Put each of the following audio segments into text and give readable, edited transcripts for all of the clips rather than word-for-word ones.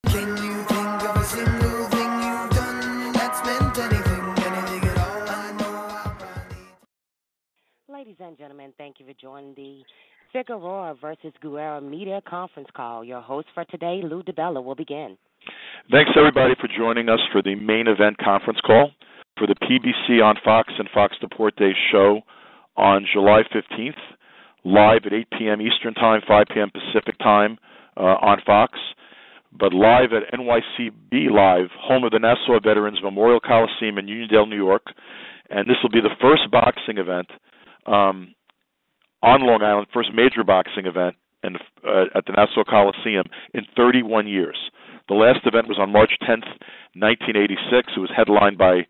Can you think of a single thing you've done that's meant anything at all? I know I'll probably... Ladies and gentlemen, thank you for joining the Figueroa versus Guerrero media conference call. Your host for today, Lou DiBella, will begin. Thanks, everybody, for joining us for the main event conference call for the PBC on FOX and FOX Deportes show on July 15th, live at 8 p.m. Eastern Time, 5 p.m. Pacific Time on FOX, but live at NYCB Live, home of the Nassau Veterans Memorial Coliseum in Uniondale, New York. And this will be the first boxing event on Long Island, first major boxing event at the Nassau Coliseum in 31 years. The last event was on March 10th, 1986. It was headlined by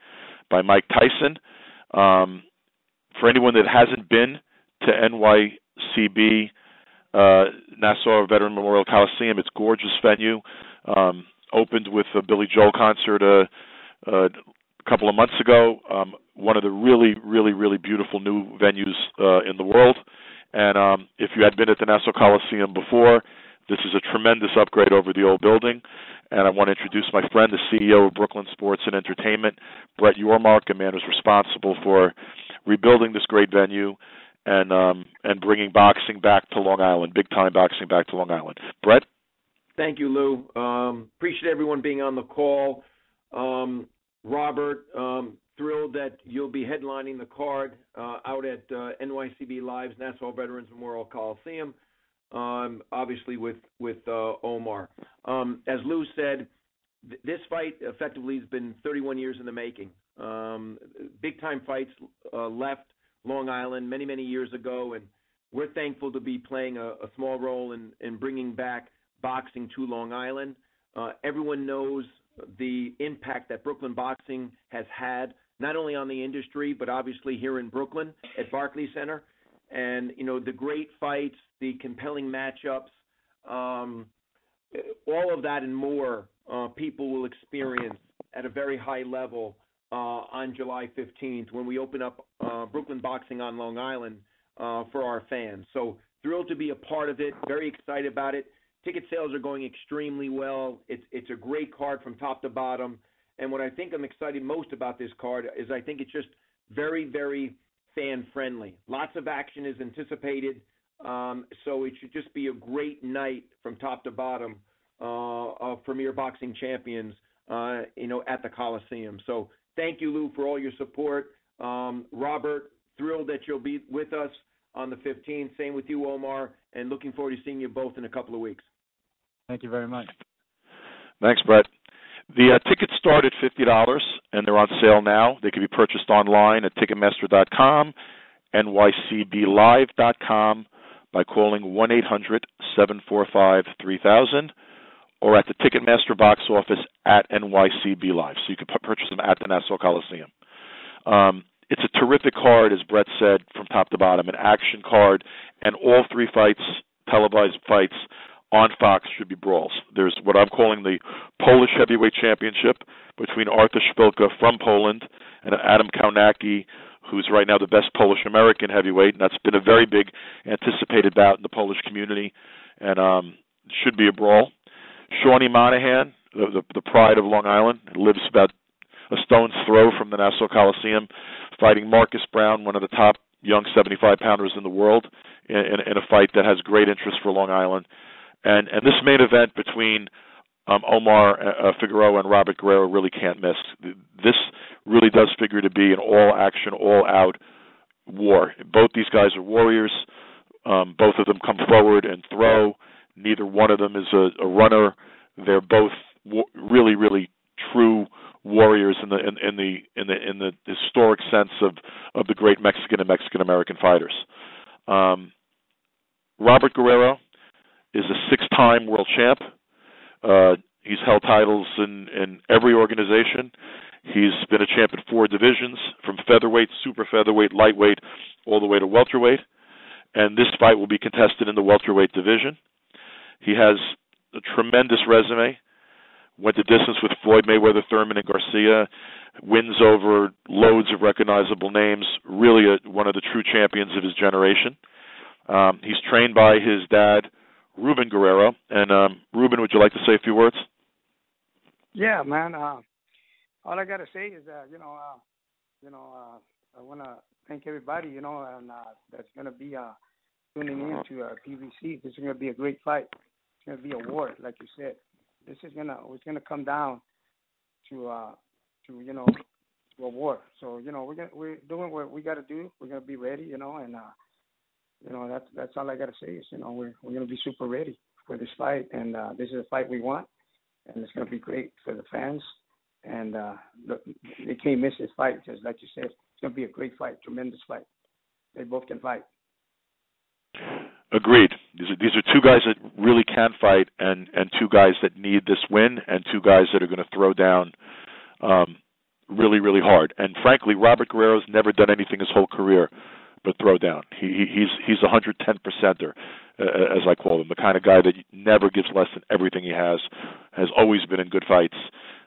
Mike Tyson. For anyone that hasn't been to NYCB, Nassau Veterans Memorial Coliseum, it's a gorgeous venue. Opened with a Billy Joel concert a couple of months ago. One of the really, really, really beautiful new venues in the world. And if you had been at the Nassau Coliseum before, this is a tremendous upgrade over the old building. And I want to introduce my friend, the CEO of Brooklyn Sports and Entertainment, Brett Yormark, a man who's responsible for rebuilding this great venue and bringing boxing back to Long Island, big-time boxing back to Long Island. Brett? Thank you, Lou. Appreciate everyone being on the call. Robert, thrilled that you'll be headlining the card out at NYCB Live's Nassau Veterans Memorial Coliseum, obviously with Omar. As Lou said, this fight effectively has been 31 years in the making. Big-time fights left Long Island many, many years ago, and we're thankful to be playing a small role in bringing back boxing to Long Island. Everyone knows the impact that Brooklyn boxing has had, not only on the industry, but obviously here in Brooklyn at Barclays Center. And, you know, the great fights, the compelling matchups, all of that and more people will experience at a very high level on July 15th when we open up Brooklyn Boxing on Long Island for our fans. So thrilled to be a part of it, very excited about it. Ticket sales are going extremely well. It's a great card from top to bottom. And what I think I'm excited most about this card is I think it's just very, very fan-friendly. Lots of action is anticipated, so it should just be a great night from top to bottom of premier boxing champions, at the Coliseum. So thank you, Lou, for all your support. Robert, thrilled that you'll be with us on the 15th. Same with you, Omar, and looking forward to seeing you both in a couple of weeks. Thank you very much. Thanks, Brett. The tickets start at $50, and they're on sale now. They can be purchased online at Ticketmaster.com, NYCBLive.com, by calling 1-800-745-3000, or at the Ticketmaster box office at NYCB Live. So you can purchase them at the Nassau Coliseum. It's a terrific card, as Brett said, from top to bottom, an action card, and all three fights, televised fights, on Fox should be brawls. There's what I'm calling the Polish Heavyweight Championship between Artur Szpilka from Poland and Adam Kownacki, who's right now the best Polish-American heavyweight, and that's been a very big anticipated bout in the Polish community, and should be a brawl. Seanie Monaghan, the pride of Long Island, lives about a stone's throw from the Nassau Coliseum, fighting Marcus Browne, one of the top young 75-pounders in the world, in a fight that has great interest for Long Island. And this main event between Omar Figueroa and Robert Guerrero really can't miss. This really does figure to be an all-action, all-out war. Both these guys are warriors. Both of them come forward and throw. Neither one of them is a runner. They're both really, really true warriors in the historic sense of the great Mexican and Mexican-American fighters. Robert Guerrero is a six-time world champ. He's held titles in every organization. He's been a champ in 4 divisions, from featherweight, super featherweight, lightweight, all the way to welterweight. And this fight will be contested in the welterweight division. He has a tremendous resume. Went the distance with Floyd Mayweather, Thurman, and Garcia. Wins over loads of recognizable names. Really one of the true champions of his generation. He's trained by his dad, Ruben Guerrero. And Ruben, would you like to say a few words? Yeah, man. All I gotta say is that I wanna thank everybody, and that's gonna be tuning in to PBC. This is gonna be a great fight. It's gonna be a war, like you said. It's gonna come down to a war. So we're doing what we gotta do. We're gonna be ready, and that's all I gotta say is we're gonna be super ready for this fight, and this is a fight we want, and it's gonna be great for the fans. And they can't miss this fight, just like you said. It's gonna be a great fight, tremendous fight. They both can fight. Agreed. These are two guys that really can fight, and two guys that need this win, and two guys that are going to throw down really, really hard. And frankly, Robert Guerrero's never done anything his whole career but throw down. He's 110%er, as I call him, the kind of guy that never gives less than everything he has always been in good fights.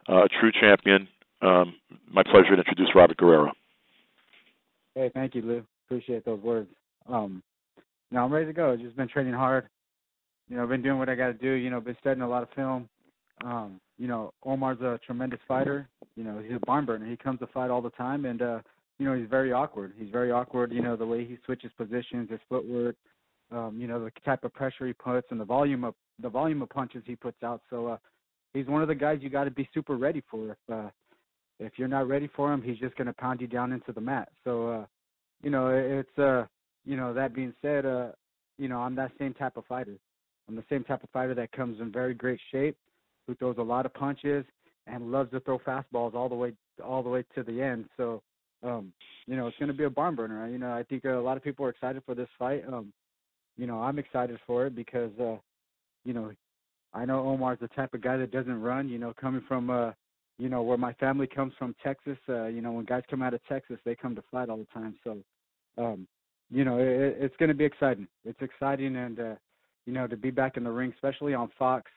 A true champion. My pleasure to introduce Robert Guerrero. Hey, thank you, Lou. Appreciate those words. Now I'm ready to go. Just been training hard. Been doing what I got to do. Been studying a lot of film. Omar's a tremendous fighter. He's a barn burner. He comes to fight all the time, and he's very awkward. He's very awkward. The way he switches positions, his footwork. The type of pressure he puts, and the volume of punches he puts out. So he's one of the guys you got to be super ready for. If you're not ready for him, he's just going to pound you down into the mat. So that being said, I'm that same type of fighter. I'm the same type of fighter that comes in very great shape, who throws a lot of punches and loves to throw fastballs all the way to the end. So, it's going to be a barn burner. I think a lot of people are excited for this fight. I'm excited for it because, I know Omar's the type of guy that doesn't run. Coming from, where my family comes from, Texas. When guys come out of Texas, they come to fight all the time. So, it's going to be exciting. It's exciting, and to be back in the ring, especially on Fox,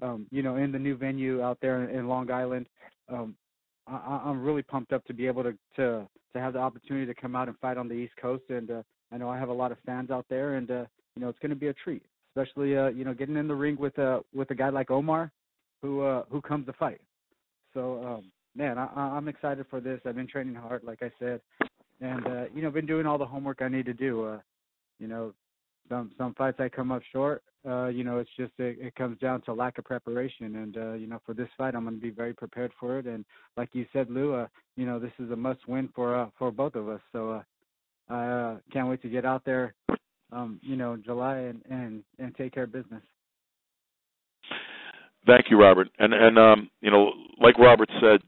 in the new venue out there in Long Island. I'm really pumped up to be able to have the opportunity to come out and fight on the East Coast, and I know I have a lot of fans out there, and it's going to be a treat, especially getting in the ring with a guy like Omar, who comes to fight. So man, I'm excited for this. I've been training hard, like I said. And, been doing all the homework I need to do. Some fights I come up short. It's just it comes down to lack of preparation. And, for this fight, I'm going to be very prepared for it. And like you said, Lou, this is a must-win for both of us. So I can't wait to get out there, in July and take care of business. Thank you, Robert. And like Robert said,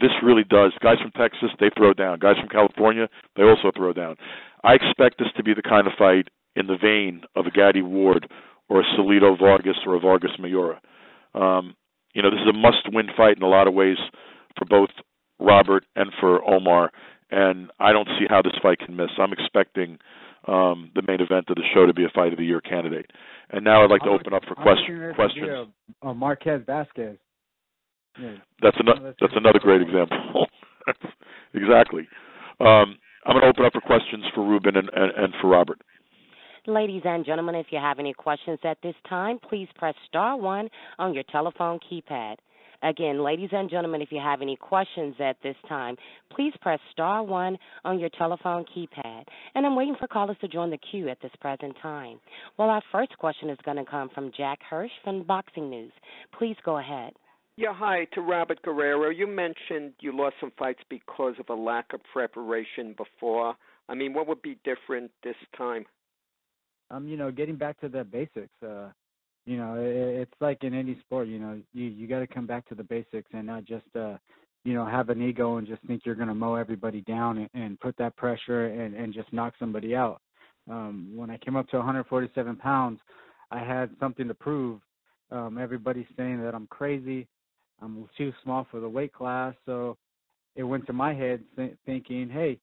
this really does. Guys from Texas, they throw down. Guys from California, they also throw down. I expect this to be the kind of fight in the vein of a Gaddy Ward or a Salido Vargas or a Vargas Mayura. This is a must-win fight in a lot of ways for both Robert and for Omar, and I don't see how this fight can miss. I'm expecting the main event of the show to be a Fight of the Year candidate. And now I'd like to open up for questions. Marquez Vasquez. Yeah. That's another great example. Exactly. I'm going to open up for questions for Ruben and for Robert. Ladies and gentlemen, if you have any questions at this time, please press star 1 on your telephone keypad. Again, ladies and gentlemen, if you have any questions at this time, please press star 1 on your telephone keypad. And I'm waiting for callers to join the queue at this present time. Well, our first question is going to come from Jack Hirsch from Boxing News. Please go ahead. Yeah, hi, to Robert Guerrero. You mentioned you lost some fights because of a lack of preparation before. I mean, what would be different this time? Getting back to the basics. It's like in any sport, you got to come back to the basics and not just, have an ego and just think you're going to mow everybody down and put that pressure and just knock somebody out. When I came up to 147 pounds, I had something to prove. Everybody's saying that I'm crazy. I'm too small for the weight class. So it went to my head thinking, hey,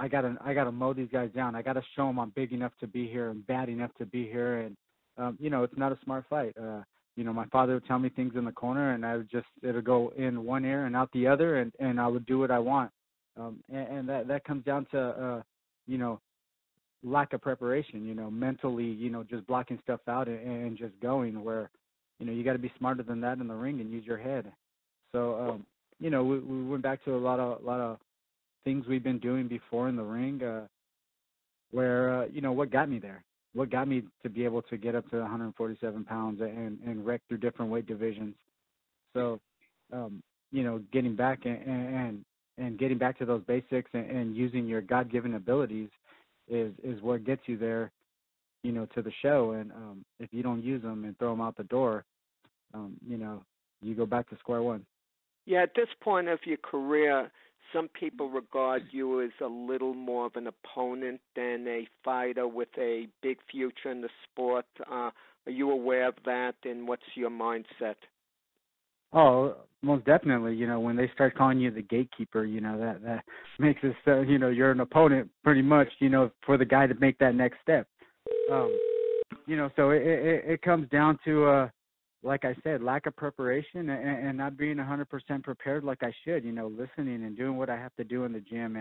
I gotta mow these guys down. I gotta show them I'm big enough to be here and bad enough to be here. And it's not a smart fight. My father would tell me things in the corner, and it'll go in one ear and out the other, and I would do what I want. And that comes down to lack of preparation. Mentally, just blocking stuff out and just going. Where you got to be smarter than that in the ring and use your head. So we went back to a lot of things we've been doing before in the ring, where what got me there, what got me to be able to get up to 147 pounds and wreck through different weight divisions. So getting back and getting back to those basics and using your God-given abilities is what gets you there, to the show. And if you don't use them and throw them out the door, you go back to square one. Yeah, at this point of your career, some people regard you as a little more of an opponent than a fighter with a big future in the sport. Are you aware of that, and what's your mindset? Oh, most definitely. When they start calling you the gatekeeper, that makes it so, you're an opponent pretty much, for the guy to make that next step. So it comes down to, like I said, lack of preparation and not being 100% prepared like I should, listening and doing what I have to do in the gym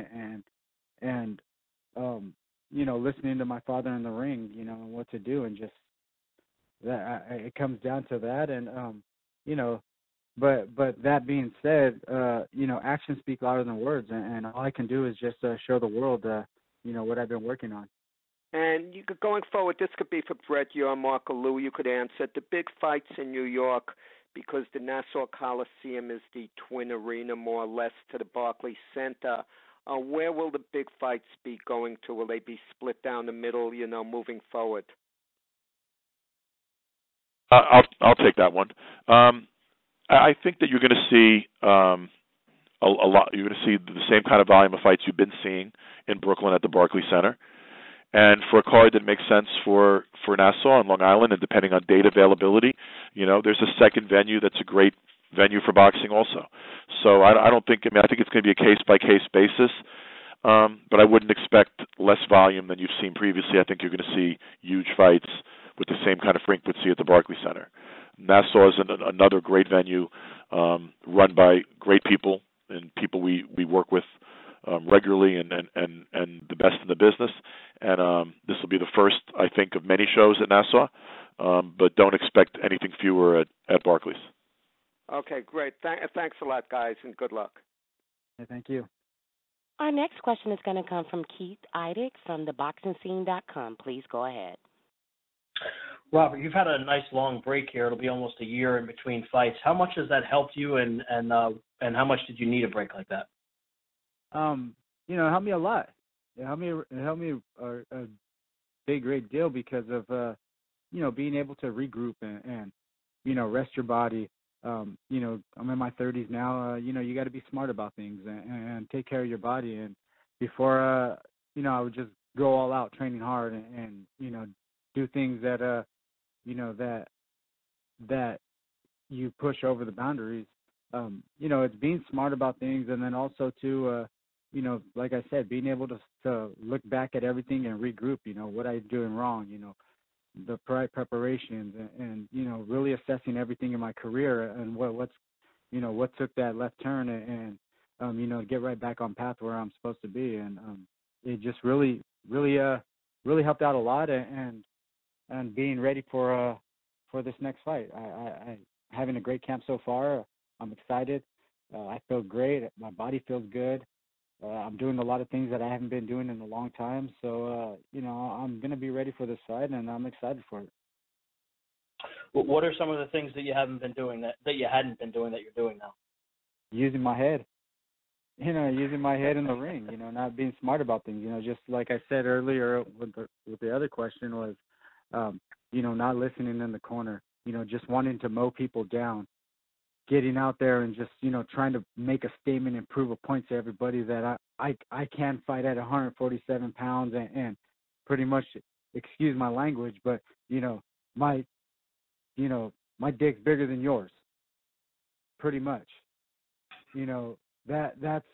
and listening to my father in the ring, and what to do, and just that it comes down to that. And, but that being said, actions speak louder than words, and all I can do is just show the world, what I've been working on. And you could, going forward, this could be for Brett, you, Mark, or Lou. You could answer the big fights in New York, because the Nassau Coliseum is the twin arena, more or less, to the Barclays Center. Where will the big fights be going to? Will they be split down the middle, moving forward? I'll take that one. I think that you're going to see a lot. You're going to see the same kind of volume of fights you've been seeing in Brooklyn at the Barclays Center. And for a card that makes sense for Nassau and Long Island, and depending on date availability, there's a second venue that's a great venue for boxing also. So I think it's going to be a case-by-case basis, but I wouldn't expect less volume than you've seen previously. I think you're going to see huge fights with the same kind of frequency at the Barclays Center. Nassau is another great venue, run by great people and people we work with regularly, and the best in the business. And this will be the first, I think, of many shows at Nassau, but don't expect anything fewer at Barclays. Okay, great. Thanks a lot, guys, and good luck. Yeah, thank you. Our next question is going to come from Keith Eidig from theboxingscene.com. Please go ahead. Robert, you've had a nice long break here. It'll be almost a year in between fights. How much has that helped you, and how much did you need a break like that? It helped me a lot. It helped me a big, great deal because of, being able to regroup and rest your body. I'm in my 30s now. You got to be smart about things and take care of your body. And before, I would just go all out training hard and do things that, that you push over the boundaries. It's being smart about things, and then also to, like I said, being able to look back at everything and regroup, what I'm doing wrong, the preparations and really assessing everything in my career and what took that left turn and get right back on path where I'm supposed to be. And it just really helped out a lot, and being ready for this next fight. I having a great camp so far. I'm excited. I feel great. My body feels good. I'm doing a lot of things that I haven't been doing in a long time. So, I'm going to be ready for this fight, and I'm excited for it. What are some of the things that you haven't been doing that you hadn't been doing that you're doing now? Using my head. Using my head in the ring, not being smart about things. Just like I said earlier with the other question was, not listening in the corner, just wanting to mow people down. Getting out there and just, trying to make a statement and prove a point to everybody that I can fight at 147 pounds and pretty much, excuse my language, but, my dick's bigger than yours, pretty much. That's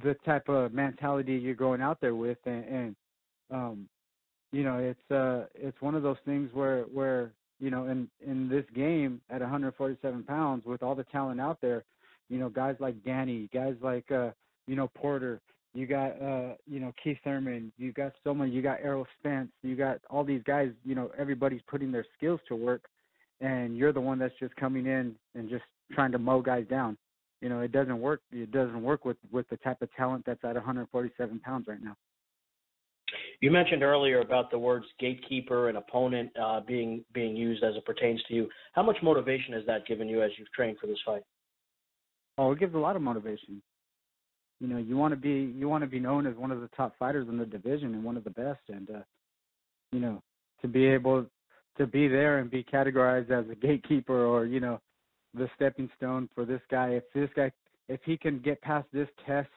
the type of mentality you're going out there with, and it's one of those things where in this game at 147 pounds with all the talent out there, guys like Danny, guys like, Porter, you got, Keith Thurman, you got Soma, you got Errol Spence, you got all these guys, everybody's putting their skills to work, and you're the one that's just coming in and just trying to mow guys down. it doesn't work. It doesn't work with the type of talent that's at 147 pounds right now. You mentioned earlier about the words gatekeeper and opponent being used as it pertains to you. How much motivation has that given you as you've trained for this fight? Oh, it gives a lot of motivation. You want to be known as one of the top fighters in the division and one of the best, and to be able to be there and be categorized as a gatekeeper or the stepping stone for this guy. If he can get past this test,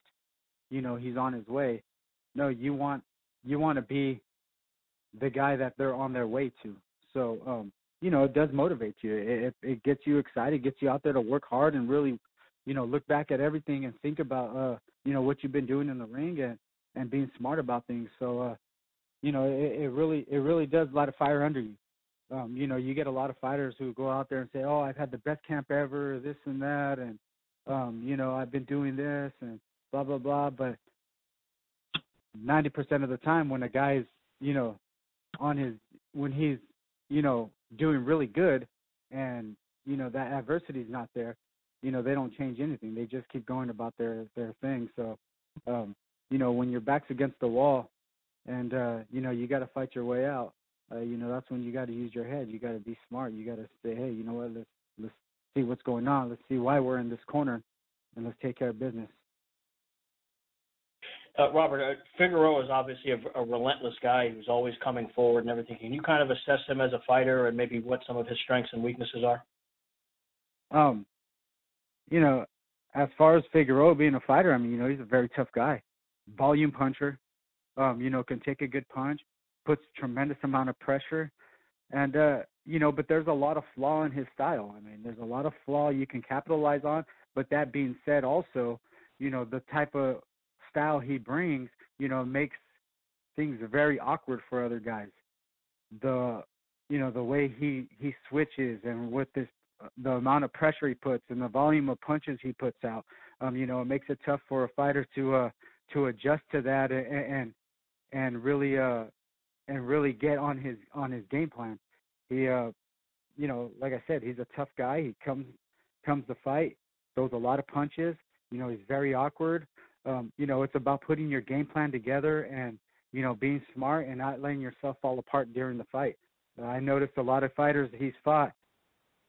he's on his way. No, you want to be the guy that they're on their way to. So it does motivate you. It gets you excited, gets you out there to work hard and really look back at everything and think about what you've been doing in the ring and being smart about things. So it really does light a fire under you. You get a lot of fighters who go out there and say, "Oh, I've had the best camp ever, this and that, and I've been doing this and blah blah blah." But 90% of the time, when a guy's when he's doing really good, and that adversity is not there, they don't change anything. They just keep going about their thing. So when your back's against the wall, and you got to fight your way out. That's when you got to use your head. You got to be smart. You got to say, hey, you know what? Let's see what's going on. Let's see why we're in this corner, and let's take care of business. Robert, Figueroa is obviously a relentless guy who's always coming forward and everything. Can you kind of assess him as a fighter and maybe what some of his strengths and weaknesses are? As far as Figueroa being a fighter, he's a very tough guy. Volume puncher, can take a good punch, puts tremendous amount of pressure. And, but there's a lot of flaw in his style. There's a lot of flaw you can capitalize on. But that being said, also, the type of style he brings, makes things very awkward for other guys. The way he switches and with the amount of pressure he puts and the volume of punches he puts out, it makes it tough for a fighter to adjust to that and really get on his game plan. He, like I said, he's a tough guy. He comes to fight, throws a lot of punches. He's very awkward. It's about putting your game plan together and, being smart and not letting yourself fall apart during the fight. I noticed a lot of fighters he's fought,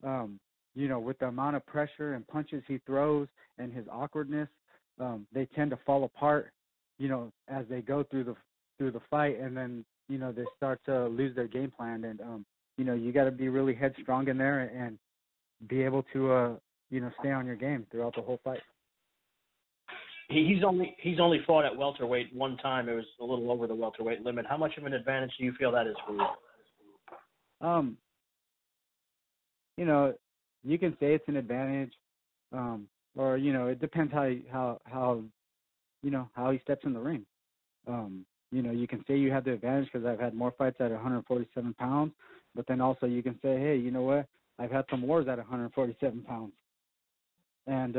with the amount of pressure and punches he throws and his awkwardness, they tend to fall apart, as they go through the fight, and then, they start to lose their game plan. And, you got to be really headstrong in there and be able to, stay on your game throughout the whole fight. He's only fought at welterweight one time. It was a little over the welterweight limit. How much of an advantage do you feel that is for you? You can say it's an advantage, or it depends how he steps in the ring. You can say you have the advantage because I've had more fights at 147 pounds, but then also you can say, hey, you know what? I've had some wars at 147 pounds. And,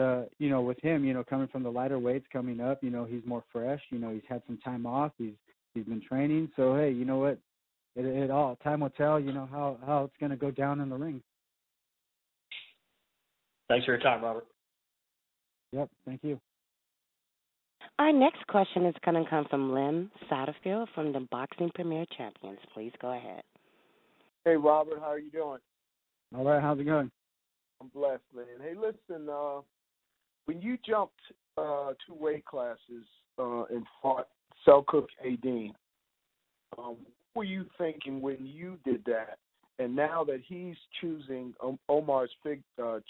with him, coming from the lighter weights coming up, he's more fresh. He's had some time off. He's been training. So, hey, you know what? It all, time will tell, how it's going to go down in the ring. Thanks for your time, Robert. Yep, thank you. Our next question is going to come from Lim Satterfield from the Boxing Premier Champions. Please go ahead. Hey, Robert, how are you doing? All right, how's it going? I'm blessed, man. Hey, listen, when you jumped 2 weight classes and fought Selçuk Aydin, what were you thinking when you did that? And now that he's choosing, Omar's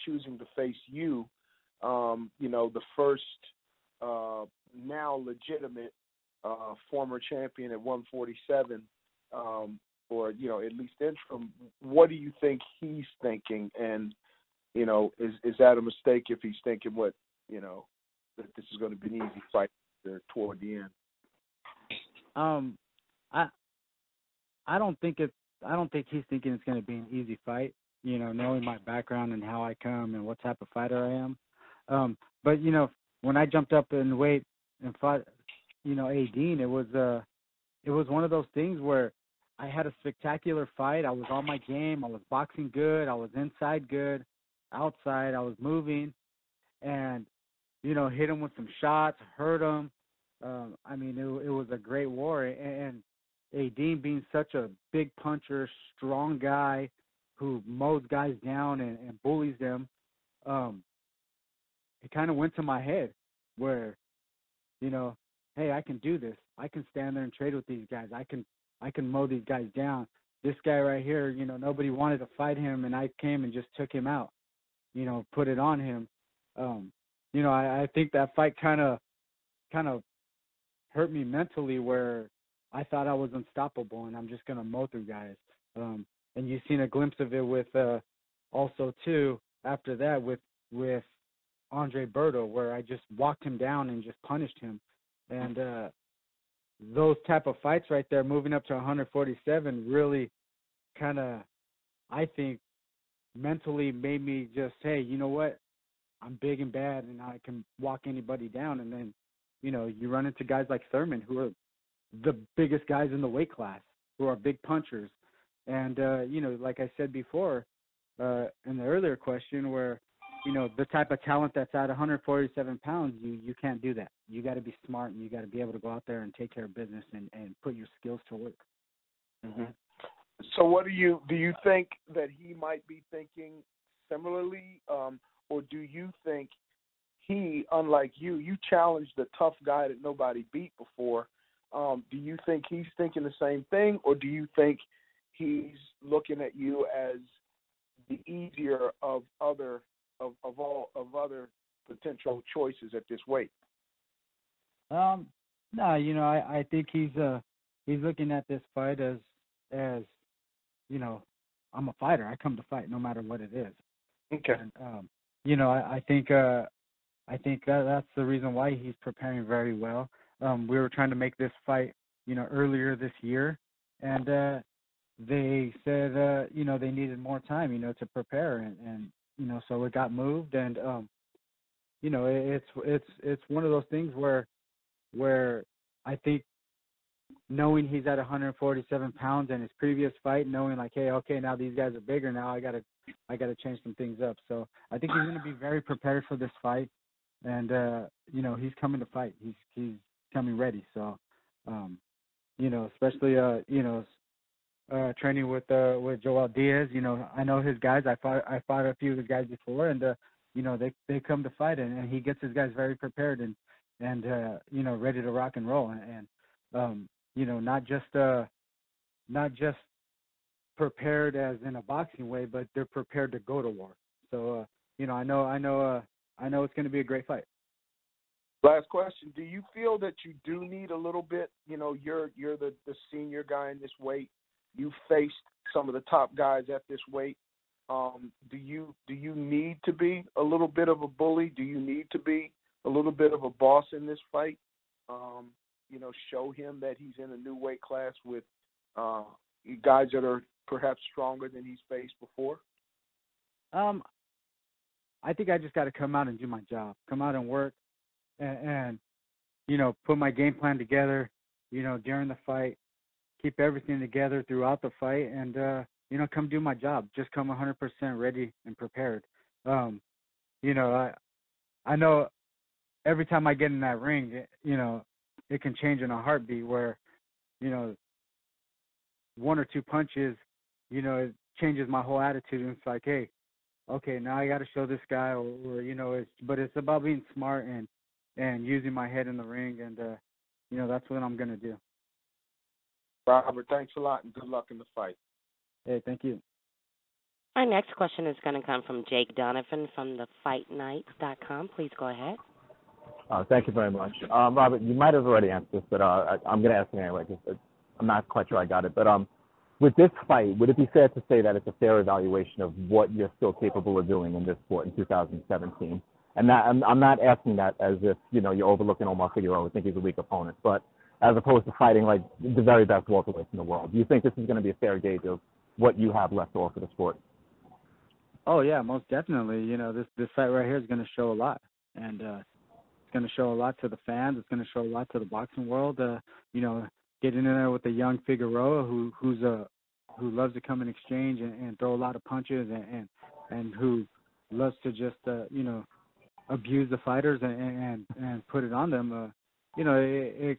choosing to face you, the first now legitimate former champion at 147, or, at least interim, what do you think he's thinking? And, is that a mistake if he's thinking that this is going to be an easy fight there toward the end? I don't think he's thinking it's going to be an easy fight, knowing my background and how I come and what type of fighter I am. But, when I jumped up in weight and fought, Aydin, it was one of those things where I had a spectacular fight. I was on my game. I was boxing good. I was inside good. Outside, I was moving. and hit him with some shots, hurt him. I mean, it was a great war, and Dean being such a big puncher, strong guy who mows guys down and bullies them, it kind of went to my head where, hey, I can do this. I can stand there and trade with these guys. I can mow these guys down. This guy right here, nobody wanted to fight him, and I came and just took him out, put it on him. I think that fight kind of hurt me mentally where I thought I was unstoppable and I'm just going to mow through guys. And you've seen a glimpse of it with also, too, after that with Andre Berto, where I just walked him down and just punished him. And those type of fights right there, moving up to 147, really kind of, I think, mentally made me just, hey, you know what? I'm big and bad, and I can walk anybody down. And then, you run into guys like Thurman, who are the biggest guys in the weight class, who are big punchers. And, like I said before in the earlier question where, the type of talent that's at 147 pounds, you can't do that. You got to be smart, and you got to be able to go out there and take care of business and put your skills to work. Mm-hmm. So what do you think that he might be thinking similarly, or do you think he, unlike you challenged a tough guy that nobody beat before? Do you think he's thinking the same thing, or do you think he's looking at you as the easier of other potential choices at this weight? No, I think he's looking at this fight as I'm a fighter. I come to fight no matter what it is. Okay. And, I think that's the reason why he's preparing very well. We were trying to make this fight, earlier this year, and they said, they needed more time, to prepare, and so it got moved, and it's one of those things where I think knowing he's at 147 pounds and his previous fight, knowing like, hey, okay, now these guys are bigger, now I gotta change some things up. So I think he's gonna be very prepared for this fight, and he's coming to fight. He's coming ready. So especially training with Joel Diaz. I know his guys. I fought a few of his guys before, and they come to fight, and he gets his guys very prepared and ready to rock and roll, and not just prepared as in a boxing way, but they're prepared to go to war. So I know it's going to be a great fight. Last question: do you feel that you do need a little bit? You're the senior guy in this weight. You faced some of the top guys at this weight. Do you need to be a little bit of a bully? Do you need to be a little bit of a boss in this fight? Show him that he's in a new weight class with guys that are perhaps stronger than he's faced before? I think I just got to come out and do my job, come out and work, and put my game plan together, during the fight, keep everything together throughout the fight, and, come do my job. Just come 100% ready and prepared. I know every time I get in that ring, it can change in a heartbeat where, one or two punches, it changes my whole attitude. And it's like, hey, okay, now I got to show this guy, but it's about being smart and using my head in the ring. And, that's what I'm going to do. Robert, thanks a lot, and good luck in the fight. Hey, thank you. Our next question is going to come from Jake Donovan from thefightnight.com. Please go ahead. Thank you very much. Robert, you might have already answered this, but I'm going to ask it anyway because I'm not quite sure I got it. But with this fight, would it be fair to say that it's a fair evaluation of what you're still capable of doing in this sport in 2017? And I'm not asking that as if, you're overlooking Omar Figueroa and think he's a weak opponent, but as opposed to fighting like the very best welterweights in the world. Do you think this is going to be a fair gauge of what you have left to offer the sport? Oh, yeah, most definitely. This fight right here is going to show a lot. And it's going to show a lot to the fans. It's going to show a lot to the boxing world. Getting in there with a young Figueroa who loves to come and exchange and throw a lot of punches and who loves to just abuse the fighters and put it on them. You know,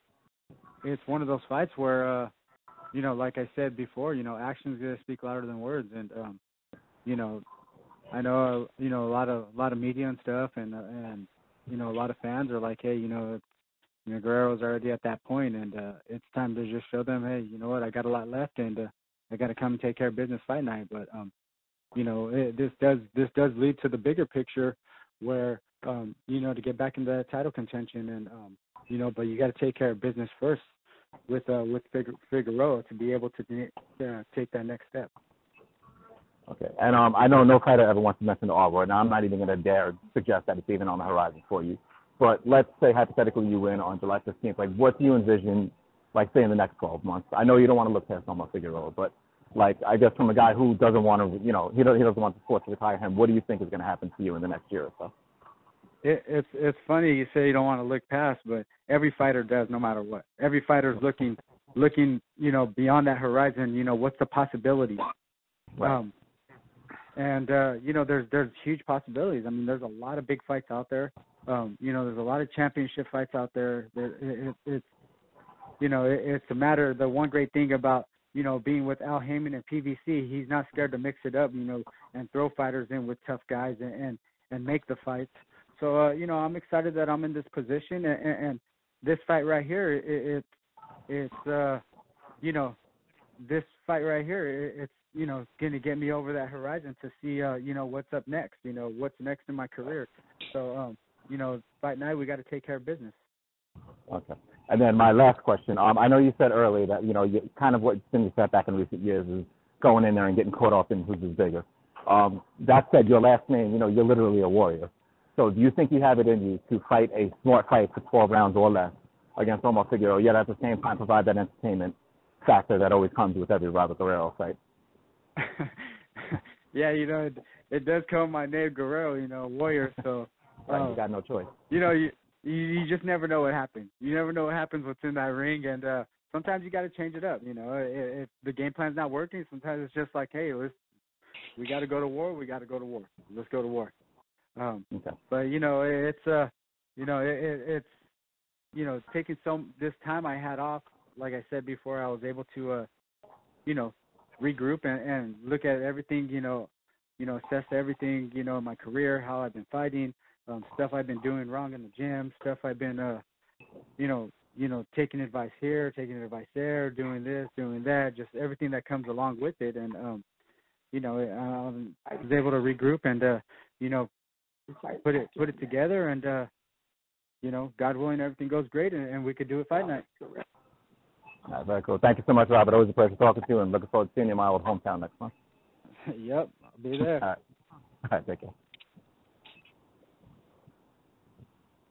it's one of those fights where you know, like I said before, you know, actions gonna speak louder than words, and you know, I know you know a lot of media and stuff, and you know, a lot of fans are like, hey, you know, Guerrero's already at that point, and it's time to just show them, hey, you know what, I got a lot left, and I got to come and take care of business fight night. But you know, this does lead to the bigger picture, where you know, to get back into that title contention, and you know, but you got to take care of business first with Figueroa to be able to take that next step. Okay, and I know no fighter ever wants to mention the R word. Now, I'm not even going to dare suggest that it's even on the horizon for you. But let's say hypothetically you win on July 15th. Like, what do you envision, like, say in the next 12 months? I know you don't want to look past Omar Figueroa, but like, I guess from a guy who doesn't want to, you know, he doesn't want the sport to retire him. What do you think is going to happen to you in the next year or so? It's funny you say you don't want to look past, but every fighter does, no matter what. Every fighter is looking, you know, beyond that horizon. You know, what's the possibility? Right. And you know, there's huge possibilities. I mean, there's a lot of big fights out there. You know, there's a lot of championship fights out there. It's you know, it's a matter. The one great thing about, you know, being with Al Heyman and PBC, he's not scared to mix it up, you know, and throw fighters in with tough guys and make the fights. So you know, I'm excited that I'm in this position, and this fight right here, it's you know, this fight right here, it's, you know, going to get me over that horizon to see, you know, what's up next, you know, what's next in my career. So, you know, fight night, we got to take care of business. Okay. And then my last question, I know you said earlier that, you know, you, kind of what's been your setback in recent years is going in there and getting caught up in who's bigger. That said, your last name, you know, you're literally a warrior. So do you think you have it in you to fight a smart fight for 12 rounds or less against Omar Figueroa, yet at the same time provide that entertainment factor that always comes with every Robert Guerrero fight? Yeah, you know, it does come my name, Guerrero, you know, warrior. So right, you got no choice. You know, you just never know what happens. You never know what happens what's in that ring, and sometimes you got to change it up. You know, if the game plan's not working, sometimes it's just like, hey, we got to go to war. We got to go to war. Let's go to war. Okay. But you know, it's you know, it's you know, taking this time I had off. Like I said before, I was able to you know, regroup and look at everything, you know, assess everything, you know, in my career, how I've been fighting, stuff I've been doing wrong in the gym, stuff I've been, you know, taking advice here, taking advice there, doing this, doing that, just everything that comes along with it. And, you know, I was able to regroup and, you know, put it together, and, you know, God willing, everything goes great, and we could do it fight night. All right, very cool. Thank you so much, Robert. Always a pleasure talking to you, and looking forward to seeing you in my old hometown next month. Yep, I'll be there. All right, take care.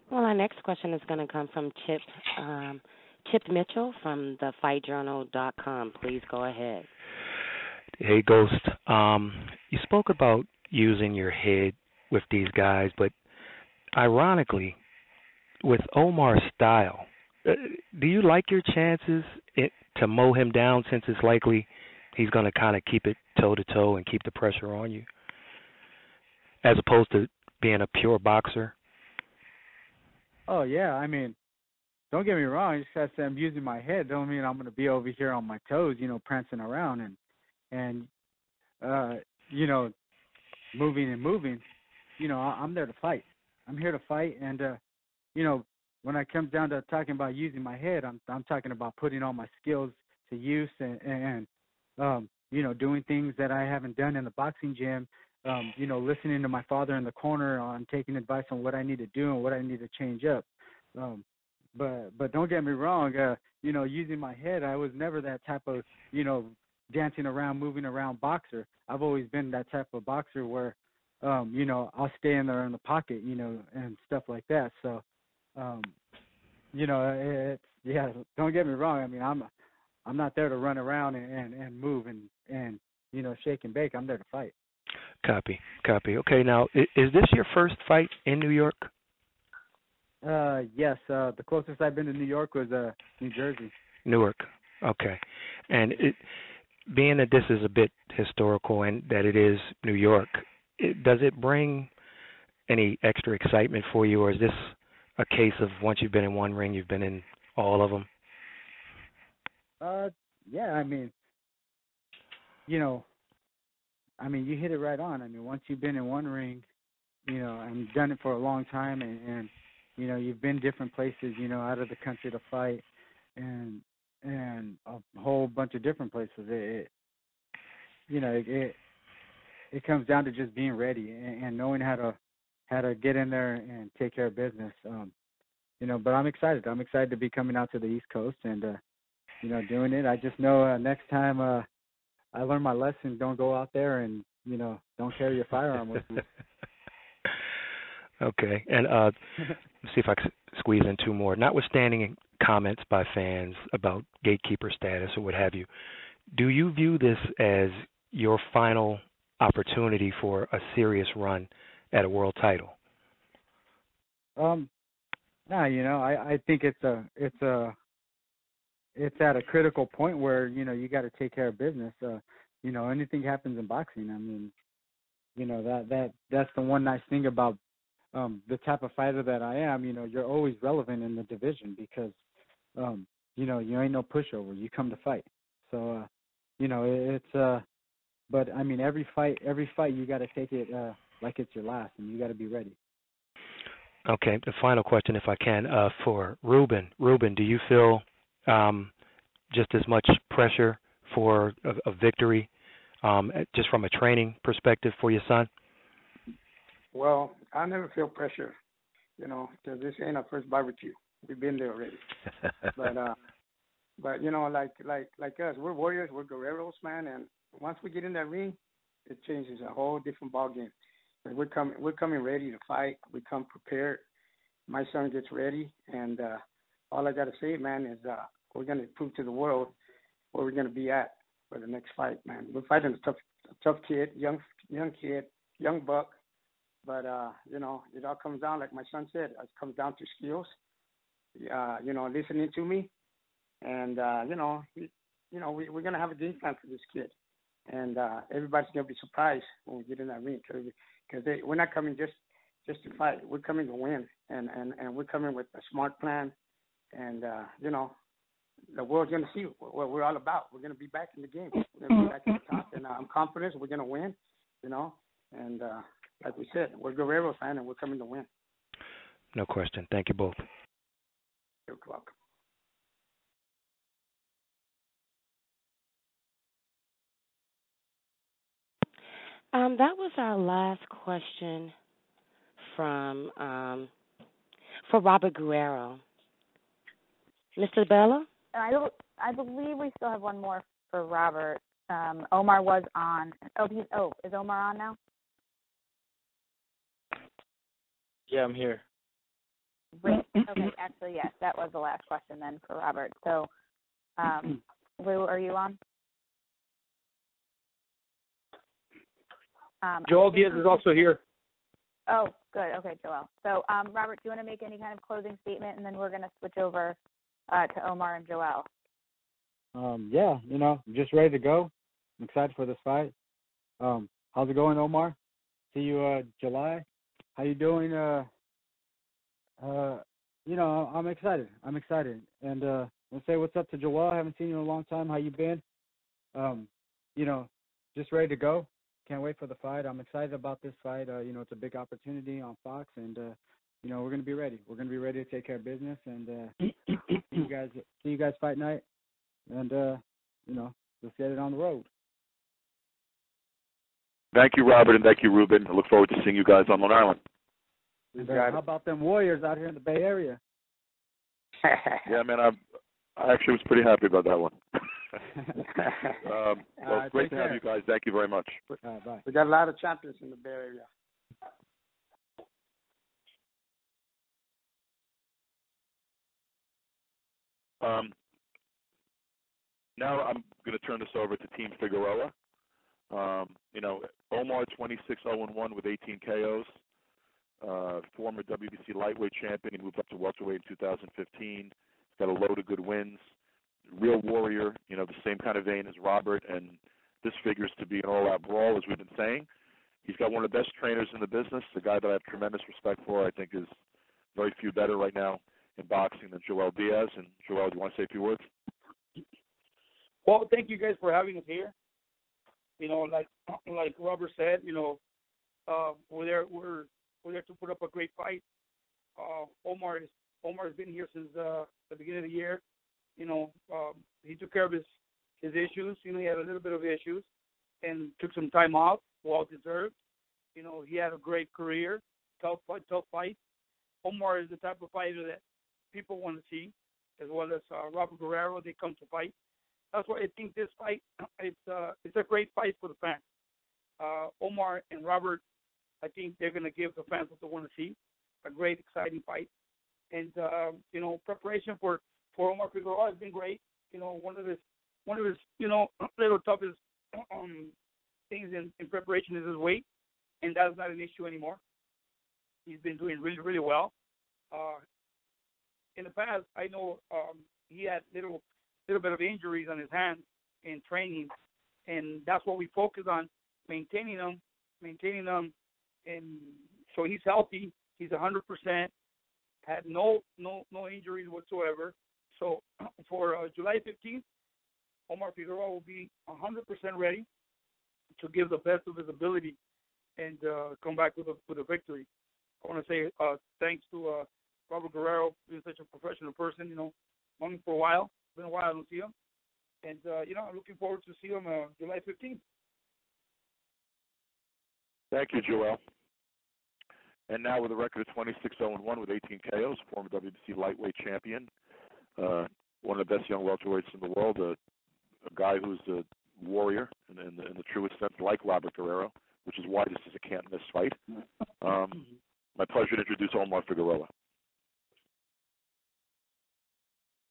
Well, our next question is going to come from Chip Mitchell from thefightjournal.com. Please go ahead. Hey, Ghost. You spoke about using your head with these guys, but ironically, with Omar's style, do you like your chances to mow him down, since it's likely he's going to kind of keep it toe-to-toe and keep the pressure on you, as opposed to being a pure boxer? Oh, yeah. I mean, don't get me wrong. Just because I'm using my head don't mean I'm going to be over here on my toes, you know, prancing around and you know, moving. You know, I'm there to fight. I'm here to fight, and, you know, when it comes down to talking about using my head, I'm talking about putting all my skills to use and you know, doing things that I haven't done in the boxing gym, you know, listening to my father in the corner on taking advice on what I need to do and what I need to change up. But don't get me wrong, you know, using my head, I was never that type of, you know, dancing around, moving around boxer. I've always been that type of boxer where, you know, I'll stay in there in the pocket, you know, and stuff like that. So, you know, yeah, don't get me wrong. I mean, I'm not there to run around and move and you know, shake and bake. I'm there to fight. Copy. Okay, now, is this your first fight in New York? Yes. The closest I've been to New York was New Jersey. Newark. Okay. And being that this is a bit historical and that it is New York, does it bring any extra excitement for you, or is this a case of once you've been in one ring, you've been in all of them? Yeah, I mean, you hit it right on. I mean, once you've been in one ring, and you've done it for a long time, and you've been different places, out of the country to fight, and a whole bunch of different places. It comes down to just being ready and knowing how to get in there and take care of business. But I'm excited. I'm excited to be coming out to the East Coast and doing it. I just know next time I learn my lesson. Don't go out there and don't carry your firearm with you. Okay, and let's see if I can squeeze in two more. Notwithstanding comments by fans about gatekeeper status or what have you, do you view this as your final opportunity for a serious run at a world title? No, I think it's at a critical point where you got to take care of business. Anything happens in boxing. I mean, that's the one nice thing about the type of fighter that I am. You're always relevant in the division because you ain't no pushover. You come to fight. So it's but I mean every fight you got to take it like it's your last, and you got to be ready. Okay, the final question, if I can, for Ruben. Ruben, do you feel just as much pressure for a victory, just from a training perspective for your son? Well, I never feel pressure, because this ain't our first barbecue. We've been there already. But like us, we're warriors, we're guerreros, man, and once we get in that ring, it changes a whole different ball game. We're coming ready to fight. We come prepared. My son gets ready, and all I got to say, man, is we're going to prove to the world where we're going to be at for the next fight, man. We're fighting a tough kid, young kid, young buck, but it all comes down, like my son said, it comes down to skills. Listening to me, and we're going to have a game plan for this kid, and everybody's going to be surprised when we get in that ring because we're not coming just to fight. We're coming to win, and we're coming with a smart plan, and the world's going to see what we're all about. We're going to be back in the game. We're going to be back at the top, and I'm confident we're going to win, and like we said, we're Guerrero fans, and we're coming to win. No question. Thank you both. You're welcome. That was our last question for Robert Guerrero. Mr. Bella? I believe we still have one more for Robert. Omar was on. Is Omar on now? Yeah, I'm here. Great. Okay, actually, yes, that was the last question then for Robert. So, Lou, are you on? Joel Diaz is also here. Oh, good. Okay, Joel. So, Robert, do you want to make any kind of closing statement, and then we're going to switch over to Omar and Joel? Yeah, I'm just ready to go. I'm excited for this fight. How's it going, Omar? See you July. How you doing? I'm excited. And let's say what's up to Joel. I haven't seen you in a long time. How you been? Just ready to go. Can't wait for the fight. I'm excited about this fight. It's a big opportunity on Fox, and we're going to be ready. We're going to be ready to take care of business, and see you guys fight night, and let's get it on the road. Thank you, Robert, and thank you, Ruben. I look forward to seeing you guys on Long Island. How about them Warriors out here in the Bay Area? Yeah, man, I actually was pretty happy about that one. Great to have you guys. Thank you very much. Bye. We got a lot of champions in the Bay Area. Now I'm going to turn this over to Team Figueroa. Omar 26-0-1 with 18 KOs. Former WBC lightweight champion. He moved up to welterweight in 2015. He's got a load of good wins. Real warrior, the same kind of vein as Robert, and this figures to be an all-out brawl, as we've been saying. He's got one of the best trainers in the business, the guy that I have tremendous respect for. I think is very few better right now in boxing than Joel Diaz. And Joel, do you want to say a few words? Well, thank you guys for having us here. You know, like Robert said, you know, we're there to put up a great fight. Omar has been here since the beginning of the year. You know, he took care of his issues. You know, he had a little bit of issues and took some time off, well deserved. You know, he had a great career, tough fight. Omar is the type of fighter that people want to see, as well as Robert Guerrero. They come to fight. That's why I think this fight, it's a great fight for the fans. Omar and Robert, I think they're going to give the fans what they want to see, a great, exciting fight. And you know, preparation for Omar Figueroa has been great. You know, one of his you know, little toughest things in preparation is his weight, and that's not an issue anymore. He's been doing really, really well. In the past, I know he had little bit of injuries on his hands in training, and that's what we focus on, maintaining them, and so he's healthy. He's 100%. Had no injuries whatsoever. So for July 15th, Omar Figueroa will be 100% ready to give the best of his ability and come back with a victory. I want to say thanks to Robert Guerrero, being such a professional person. You know, known him for a while. It's been a while I don't see him, and you know, I'm looking forward to see him July 15th. Thank you, Joel. And now with a record of 26-0-1 with 18 KOs, former WBC lightweight champion, one of the best young welterweights in the world, a guy who's a warrior in the truest sense, like Robert Guerrero, which is why this is a can't-miss fight. My pleasure to introduce Omar Figueroa.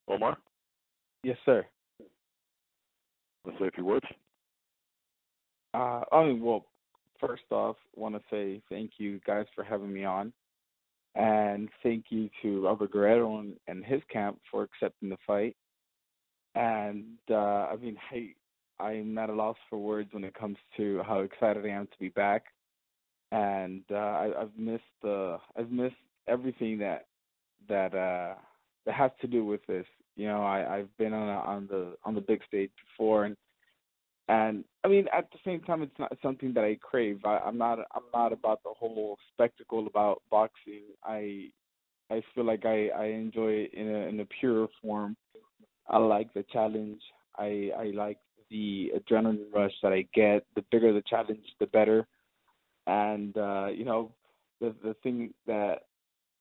Omar? Yes, sir. Let's say a few words. Well, first off, I want to say thank you guys for having me on, and thank you to Robert Guerrero and his camp for accepting the fight. And I mean, I'm not at a loss for words when it comes to how excited I am to be back. And I've missed everything that has to do with this. You know, I've been on the big stage before, and I mean, at the same time, it's not something that I crave. I'm not about the whole spectacle about boxing. I feel like I enjoy it in a pure form. I like the challenge. I like the adrenaline rush that I get. The bigger the challenge, the better. And you know, the thing that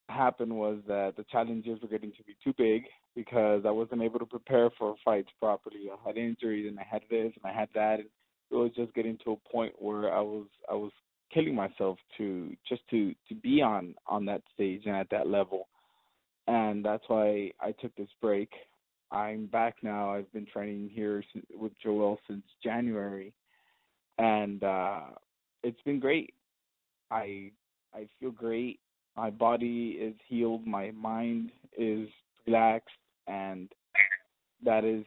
happened was that the challenges were getting to be too big because I wasn't able to prepare for fights properly. I had injuries and I had this and I had that, and it was just getting to a point where I was killing myself to be on that stage and at that level. And that's why I took this break. I'm back now. I've been training here with Joel since January, and it's been great. I feel great. My body is healed. My mind is relaxed, and that is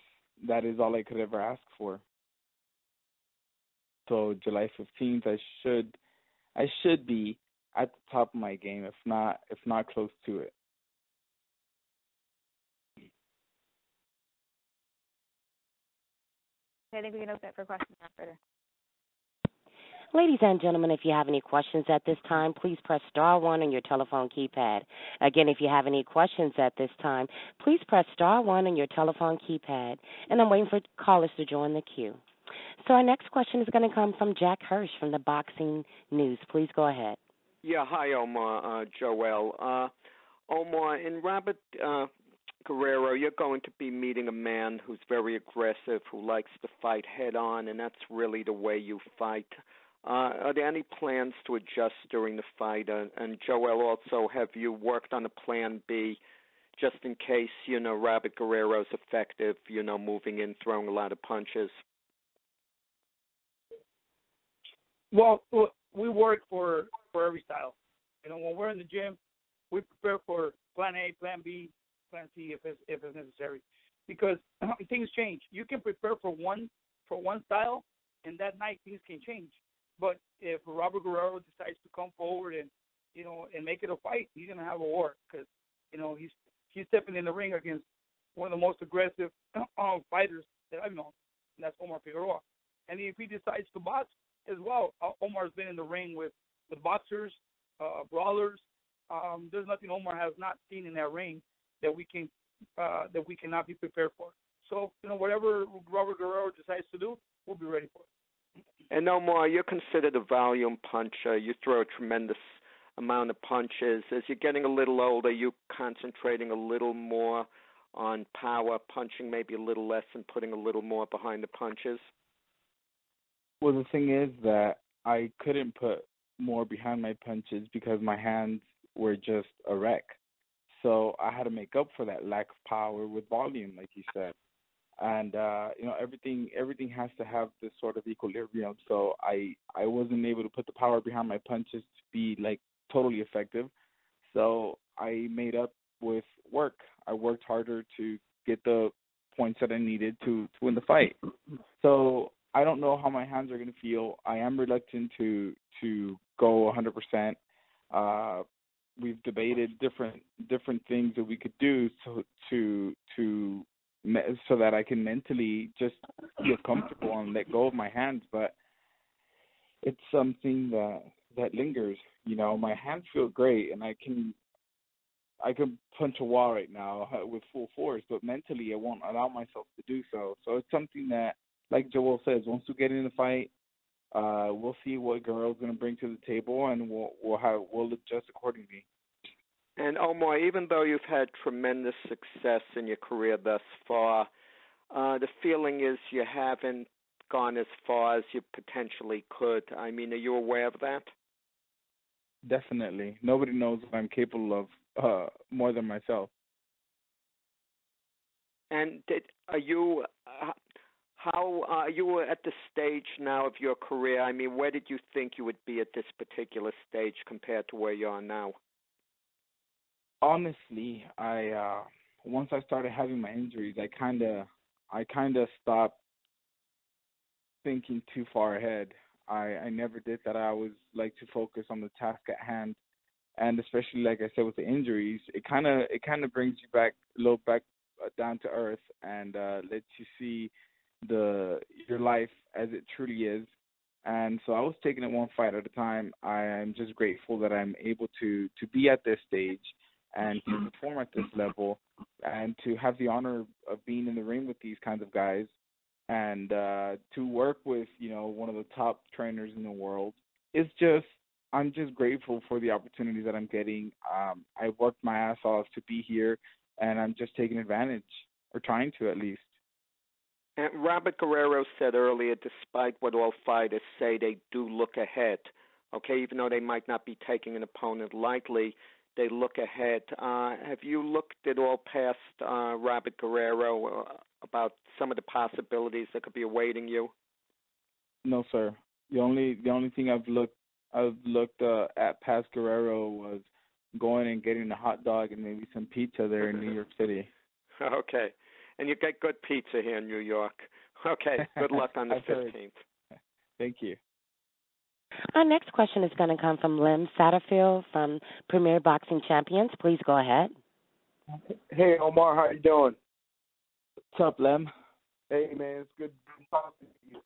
all I could ever ask for. So July 15th, I should be at the top of my game, if not close to it. I think we can open it for questions after. Ladies and gentlemen, if you have any questions at this time, please press star one on your telephone keypad. Again, if you have any questions at this time, please press star one on your telephone keypad. And I'm waiting for callers to join the queue. So our next question is going to come from Jack Hirsch from the Boxing News. Please go ahead. Yeah, hi, Omar, Joel. Omar, in Robert Guerrero, you're going to be meeting a man who's very aggressive, who likes to fight head-on, and that's really the way you fight. Are there any plans to adjust during the fight? And Joel, also, have you worked on a plan B just in case, you know, Robert Guerrero's effective, you know, moving in, throwing a lot of punches? Well, we work for every style. You know, when we're in the gym, we prepare for plan A, plan B, plan C if it's necessary, because things change. You can prepare for one style, and that night things can change. But if Robert Guerrero decides to come forward and and make it a fight, he's gonna have a war because he's stepping in the ring against one of the most aggressive fighters that I've known, and that's Omar Figueroa. And if he decides to box as well, Omar's been in the ring with boxers, brawlers. There's nothing Omar has not seen in that ring that we cannot be prepared for. So whatever Robert Guerrero decides to do, we'll be ready for it. And Omar, you're considered a volume puncher. You throw a tremendous amount of punches. As you're getting a little older, you concentrating a little more on power, punching maybe a little less, and putting a little more behind the punches? Well, the thing is that I couldn't put more behind my punches because my hands were just a wreck. So I had to make up for that lack of power with volume, like you said. And everything has to have this sort of equilibrium. So I wasn't able to put the power behind my punches to be like totally effective. So I made up with work. I worked harder to get the points that I needed to win the fight. So I don't know how my hands are going to feel. I am reluctant to go 100%. We've debated different things that we could do so that I can mentally just feel comfortable and let go of my hands. But it's something that lingers. My hands feel great, and I can punch a wall right now with full force, but mentally I won't allow myself to do so. So it's something that, like Joel says, once we get in the fight, we'll see what Guerrero's going to bring to the table, and we'll adjust accordingly. And Omar, even though you've had tremendous success in your career thus far, the feeling is you haven't gone as far as you potentially could. I mean, are you aware of that? Definitely. Nobody knows what I'm capable of more than myself. And are you at the stage now of your career? I mean, where did you think you would be at this particular stage compared to where you are now? Honestly, I once I started having my injuries, I kind of stopped thinking too far ahead. I never did that. I always like to focus on the task at hand, and especially, like I said, with the injuries, it kind of brings you back a little back down to earth and lets you see your life as it truly is. And so I was taking it one fight at a time. I am just grateful that I'm able to be at this stage and to perform at this level and to have the honor of being in the ring with these kinds of guys and to work with, one of the top trainers in the world. I'm just grateful for the opportunities that I'm getting. I worked my ass off to be here, and I'm just taking advantage, or trying to at least. And Robert Guerrero said earlier, despite what all fighters say, they do look ahead. Okay, even though they might not be taking an opponent lightly, they look ahead. Have you looked at all past Robert Guerrero about some of the possibilities that could be awaiting you? No, sir. The only thing I've looked at past Guerrero was going and getting a hot dog and maybe some pizza there in New York City. Okay. And you get good pizza here in New York. Okay. Good luck on the 15th. Thank you. Our next question is going to come from Lem Satterfield from Premier Boxing Champions. Please go ahead. Hey, Omar, how you doing? What's up, Lem? Hey, man, it's good talking to you.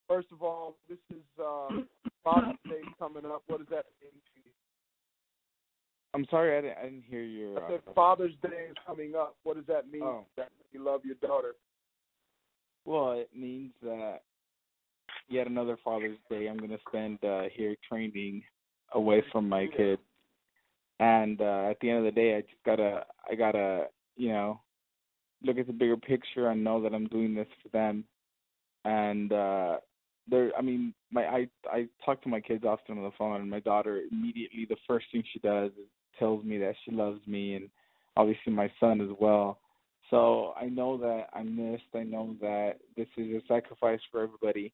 First of all, this is Father's Day coming up. What does that mean to you? I'm sorry, I didn't hear you. I said Father's Day is coming up. What does that mean? That you love your daughter? Well, it means that yet another Father's Day I'm going to spend here training away from my kids. And at the end of the day, I gotta look at the bigger picture and know that I'm doing this for them. And I talk to my kids often on the phone, and my daughter immediately, the first thing she does is tells me that she loves me, and obviously my son as well. So I know that I'm missed. I know that this is a sacrifice for everybody,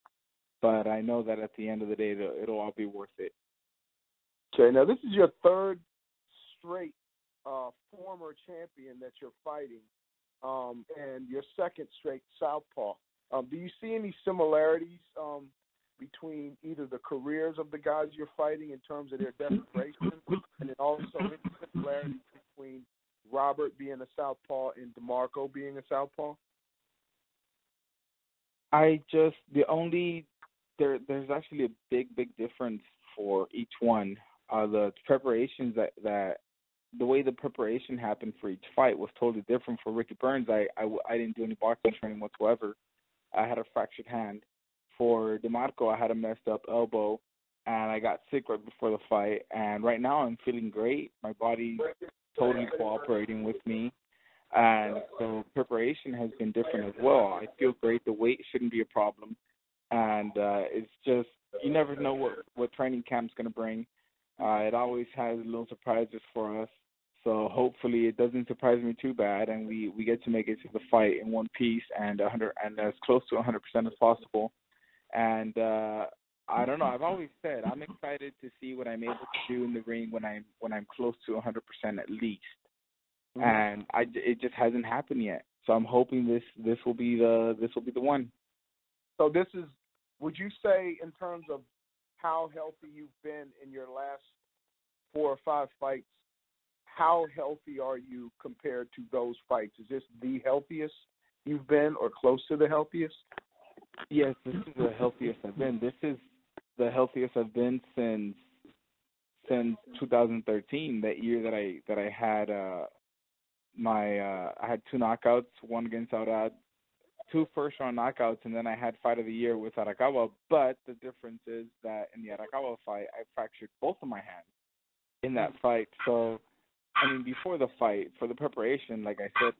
but I know that at the end of the day, it'll all be worth it. Okay, now this is your third straight former champion that you're fighting, and your second straight southpaw. Do you see any similarities between either the careers of the guys you're fighting in terms of their desperation, and then also any similarities between Robert being a southpaw and DeMarco being a southpaw? There's actually a big difference for each one. The preparations that the way the preparation happened for each fight was totally different. For Ricky Burns, I didn't do any boxing training whatsoever. I had a fractured hand. For DeMarco, I had a messed up elbow, and I got sick right before the fight. And right now, I'm feeling great. My body's totally cooperating with me, and so preparation has been different as well. I feel great. The weight shouldn't be a problem, and it's just you never know what training camp's going to bring. It always has little surprises for us. So hopefully it doesn't surprise me too bad, and we get to make it to the fight in one piece and as close to 100% as possible. And I don't know. I've always said I'm excited to see what I'm able to do in the ring when I'm close to 100% at least. Mm-hmm. And it just hasn't happened yet. So I'm hoping this will be the one. So this is, would you say, in terms of how healthy you've been in your last 4 or 5 fights, how healthy are you compared to those fights? Is this the healthiest you've been or close to the healthiest? Yes, this is the healthiest I've been. This is the healthiest I've been since 2013, that year that I had I had 2 knockouts, one against Aurad, 2 first-round knockouts, and then I had fight of the year with Arakawa. But the difference is that in the Arakawa fight, I fractured both of my hands in that fight. So, I mean, before the fight, for the preparation, like I said,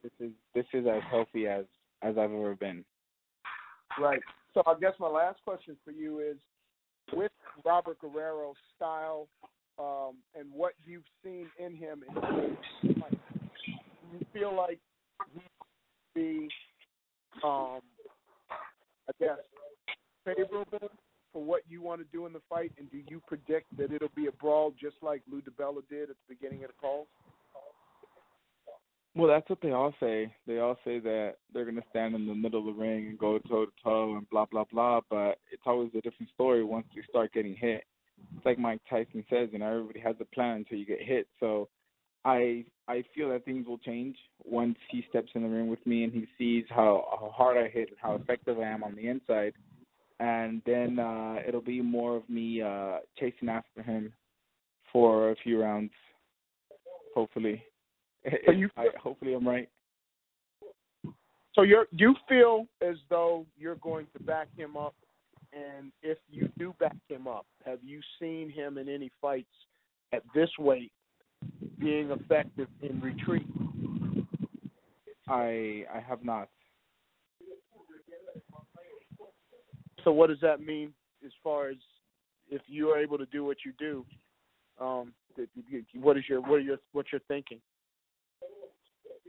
this is as healthy as I've ever been. Right. So I guess my last question for you is, with Robert Guerrero's style and what you've seen in him, do you feel like he be, I guess, favorable for what you want to do in the fight? And do you predict that it'll be a brawl just like Lou DiBella did at the beginning of the call? Well, that's what they all say. They all say that they're going to stand in the middle of the ring and go toe-to-toe and blah, blah, blah, but it's always a different story once you start getting hit. It's like Mike Tyson says, everybody has a plan until you get hit. So I feel that things will change once he steps in the ring with me and he sees how hard I hit and how effective I am on the inside. And then it'll be more of me chasing after him for a few rounds, hopefully. So hopefully I'm right. So you feel as though you're going to back him up, and if you do back him up, have you seen him in any fights at this weight being effective in retreat? I have not. So what does that mean as far as if you are able to do what you do? What's your thinking?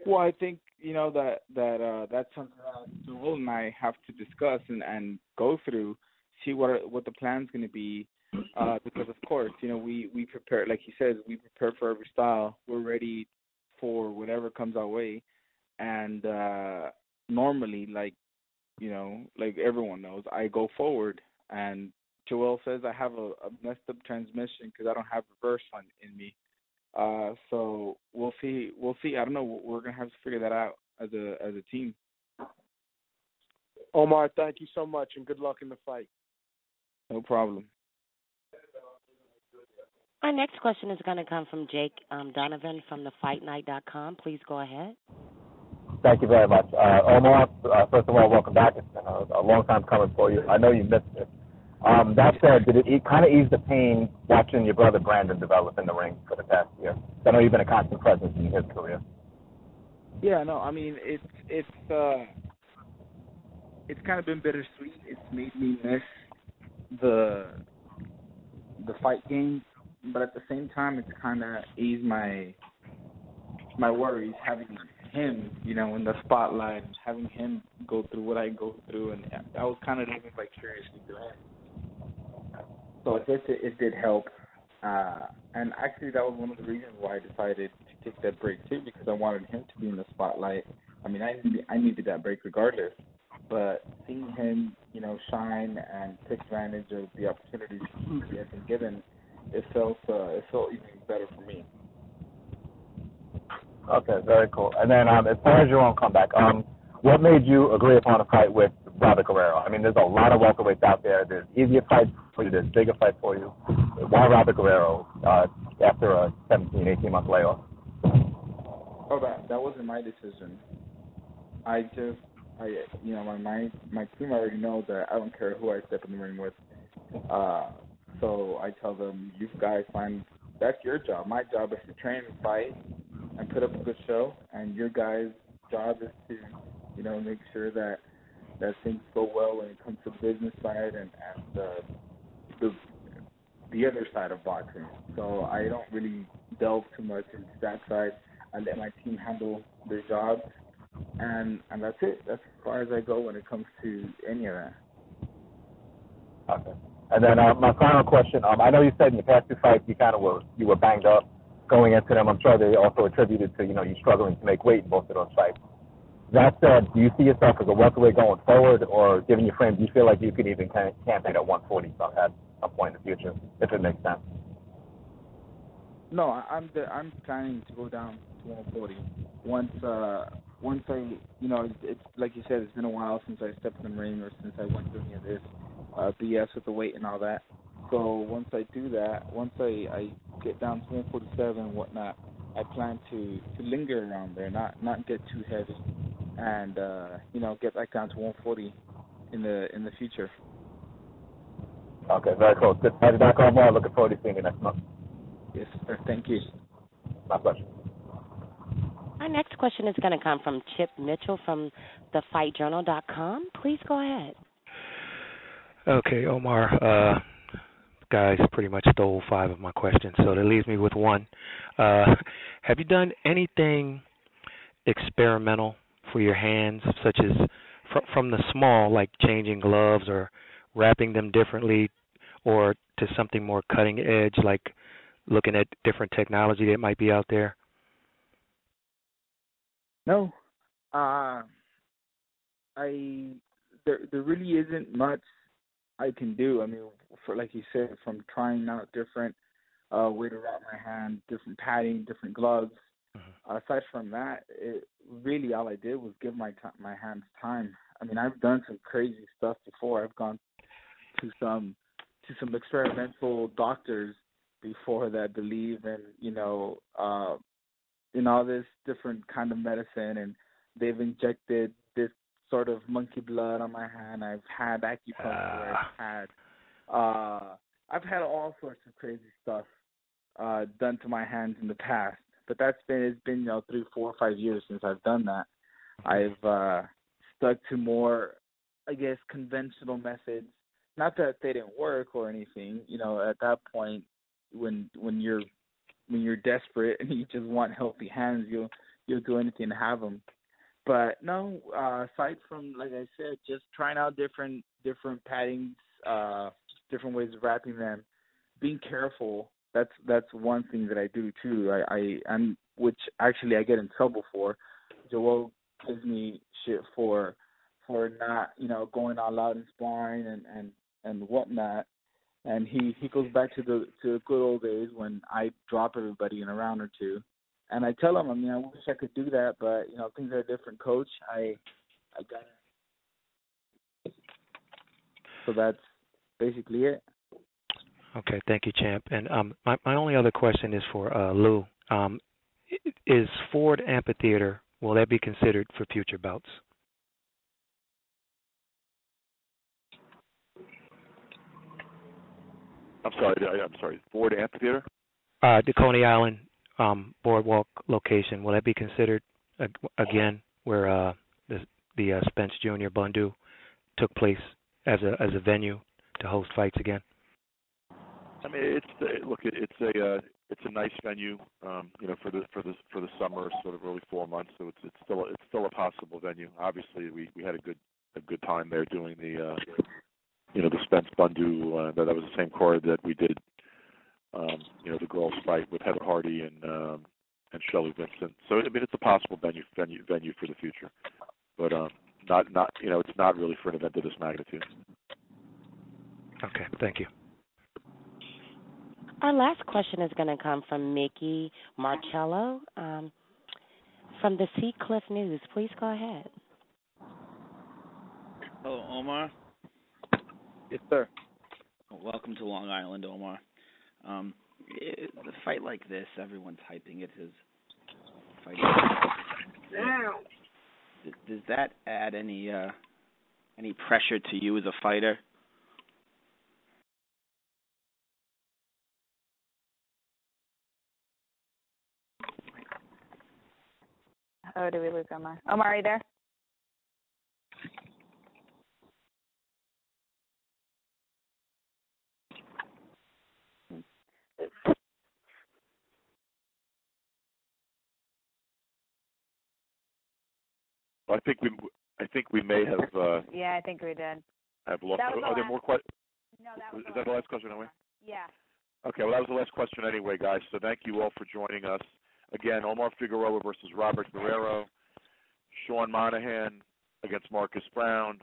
Well, I think that's something that Joel and I have to discuss and go through, see what the plan's going to be, because of course we prepare, like he says, we prepare for every style. We're ready for whatever comes our way, and normally, like everyone knows, I go forward, and Joel says I have a messed up transmission because I don't have reverse in me. So we'll see. I don't know. We're gonna have to figure that out as a team. Omar, thank you so much, and good luck in the fight. No problem. Our next question is going to come from Jake Donovan from thefightnight.com. Please go ahead. Thank you very much. Omar, first of all, welcome back. It's been a long time coming for you. I know you missed it. That said, did it kind of ease the pain watching your brother Brandon develop in the ring for the past year? I know you've been a constant presence in his career. Yeah, no, I mean it's kind of been bittersweet. It's made me miss the fight game, but at the same time, it's kind of eased my worries having him, in the spotlight, having him go through what I go through, and I was kind of living vicariously through him. So I guess it did help, and actually that was one of the reasons why I decided to take that break too, because I wanted him to be in the spotlight. I mean, I needed that break regardless. but seeing him, shine and take advantage of the opportunities he has been given, it felt even better for me. Okay, very cool. And then as far as your own comeback, what made you agree upon a fight with Robert Guerrero? I mean, there's a lot of welterweights out there. There's easier fights for you. There's bigger fights for you. Why Robert Guerrero after a 17, 18-month layoff? Oh, that wasn't my decision. My team already knows that I don't care who I step in the ring with. So I tell them, you guys that's your job. My job is to train and fight and put up a good show, and your guys' job is to, make sure that things go well when it comes to the business side and the other side of boxing. So I don't really delve too much into that side. I let my team handle their jobs, and that's it. That's as far as I go when it comes to any of that. Okay. And then my final question, I know you said in the past two fights you were banged up going into them. I'm sure they also attributed to, you struggling to make weight in both of those fights. That said, do you see yourself as a welterweight going forward, or given your frame, do you feel like you could even campaign at 140 at some point in the future, if it makes sense? No, I'm planning to go down to 140. Once I, it's like you said, it's been a while since I stepped in the ring or since I went through any of this BS with the weight and all that. So once I do that, once I get down to 147 and whatnot, I plan to linger around there, not get too heavy, and get back down to 140 in the future. Okay, very cool. Good to have you back on, Omar. Looking forward to seeing you next month. Yes, sir. Thank you. My pleasure. Our next question is going to come from Chip Mitchell from thefightjournal.com. Please go ahead. Okay, Omar. Guys pretty much stole 5 of my questions, so that leaves me with one. Have you done anything experimental for your hands, such as from the small, like changing gloves or wrapping them differently, or to something more cutting edge, like looking at different technology that might be out there? No. There really isn't much I can do. I mean, for like you said, from trying out different way to wrap my hand, different padding, different gloves. Aside from that, really all I did was give my hands time. I mean, I've done some crazy stuff before. I've gone to some experimental doctors before that believe in all this different kind of medicine, and they've injected this sort of monkey blood on my hand. I've had acupuncture. I've had all sorts of crazy stuff done to my hands in the past. But it's been 3, 4, 5 years since I've done that. I've stuck to more, I guess, conventional methods. Not that they didn't work or anything. At that point, when you're desperate and you just want healthy hands, you'll do anything to have them. But no, aside from, like I said, just trying out different paddings, different ways of wrapping them, being careful. That's one thing that I do too. I'm which actually I get in trouble for. Joel gives me shit for not going all out in sparring and whatnot. And he goes back to the good old days when I drop everybody in a round or two. And I tell him, I wish I could do that, but things are different, coach. I got it. So that's basically it. Okay, thank you, champ. And my only other question is for Lou. Is Ford Amphitheater, will that be considered for future bouts? I'm sorry. Ford Amphitheater? The Coney Island boardwalk location, will that be considered again where the Spence Jr. Bundu took place as a venue to host fights again? I mean, it's a nice venue, for the summer, sort of early fall months. So it's still a possible venue. Obviously, we had a good time there doing the Spence Bundu. That was the same card that we did. The girls fight with Heather Hardy and Shelley Vincent. So I mean, it's a possible venue for the future. But it's not really for an event of this magnitude. Okay, thank you. Our last question is going to come from Mickey Marcello from the Sea Cliff News. Please go ahead. Hello, Omar. Yes, sir. Welcome to Long Island, Omar. A fight like this, everyone's hyping it as fight. Does that add any pressure to you as a fighter? Oh, did we lose Omar? Omar, are you there? I think we may have. Yeah, I think we did. Have lost. Are there more questions? No, that was. Is that the last question anyway? Yeah. Okay, well that was the last question anyway, guys. So thank you all for joining us. Again, Omar Figueroa versus Robert Guerrero, Seanie Monaghan against Marcus Browne,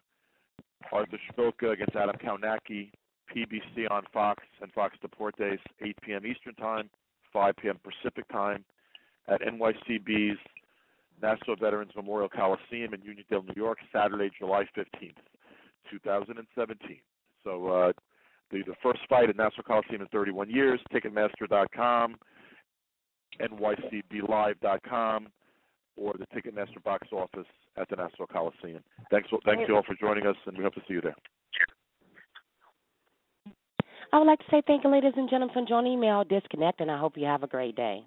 Arthur Shpilka against Adam Kaunacki, PBC on Fox and Fox Deportes, 8 p.m. Eastern Time, 5 p.m. Pacific Time, at NYCB's Nassau Veterans Memorial Coliseum in Uniondale, New York, Saturday, July 15th, 2017. So the first fight at Nassau Coliseum in 31 years, Ticketmaster.com, NYCBLive.com, or the Ticketmaster box office at the Nassau Coliseum. Thanks you all for joining us, and we hope to see you there. I would like to say thank you, ladies and gentlemen, for joining me. I'll disconnect, and I hope you have a great day.